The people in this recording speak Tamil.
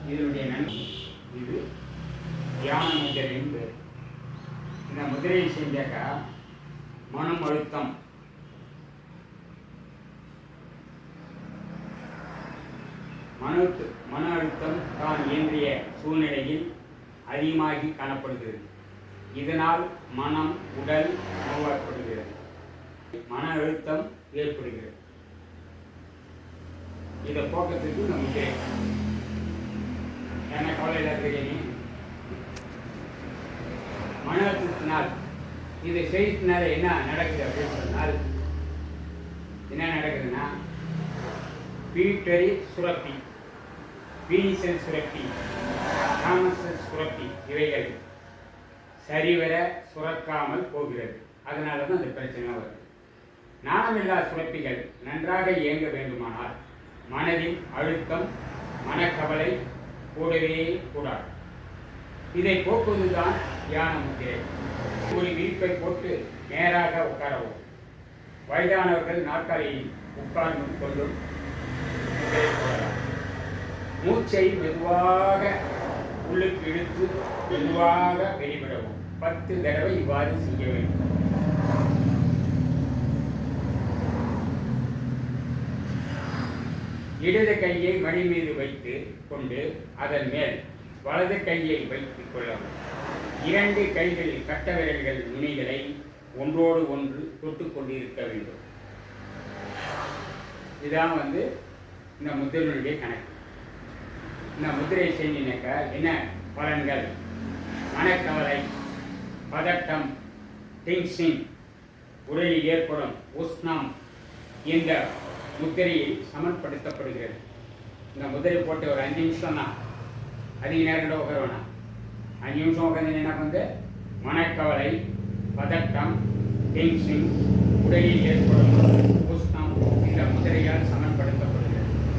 இதனுடைய நன்மை இது தியான முதிரைன்னு பேர். இந்த முதிரையை செஞ்சாக்கா மனம் அழுத்தம், மன அழுத்தம் தான் இன்றைய சூழ்நிலையில் அதிகமாகி காணப்படுகிறது. இதனால் மனம் உடல் நோய்வாய்ப்படுகிறது, மன அழுத்தம் ஏற்படுகிறது. இதை போக்கத்துக்கு நமக்கு என்ன கவலையில் இருக்கிறீங்க? மன அழுத்தத்தினால் இதை செய்யறதுனால என்ன நடக்குது அப்படின்னு சொன்னால், என்ன நடக்குதுன்னா, பீட்டரி சுரப்பி, பீனிசல் சுரப்பி, தாமசல் சுரப்பி இவைகள் சரிவர சுரக்காமல் போகிறது. அதனால தான் அந்த பிரச்சனை வருது. நாணமில்லா சுரப்பிகள் நன்றாக இயங்க வேண்டுமானால் மனதில் அழுத்தம், மனக்கவலை கூடவே கூடாது. இதை போக்குவதுதான் தியான முத்திரை. ஒரு விரிப்பை போட்டு நேராக உட்காரவும். வயதானவர்கள் நாற்காலியில் உட்கார்ந்து கொள்ளும் முத்திரை போடலாம். மூச்சை மெதுவாக உள்ளுக்கு இழுத்து மெதுவாக வெளிவிடவும். 10 தடவை இவ்வாறு செய்ய வேண்டும். இடது கையை மணி மீது வைத்து கொண்டு அதன் மேல் வலது கையை வைத்துக் கொள்ளவும். 2 கைகளில் கட்ட விரல்கள் நுனிகளை ஒன்றோடு ஒன்று தொட்டு கொண்டிருக்க வேண்டும். இதான் இந்த முத்திரையினுடைய கணக்கு. இந்த முத்திரை செஞ்சினாக்க என்ன பலன்கள்? மனக்கவலை, பதட்டம், டென்ஷன், உடலில் ஏற்படும் உஷ்ணம் இந்த முத்திரையில் சமன்படுத்தப்படுகிறது. இந்த முத்திரை போட்டு ஒரு 5 நிமிஷம் தான், அதிக நேரம் கூட உட்கார வேணாம். 5 நிமிஷம் உட்காந்து என்ன மனக்கவலை, பதட்டம், டென்ஷன், உடலில் ஏற்படும் உஷ்ணம் இந்த முத்திரையால் சமன்படுத்தப்படும்.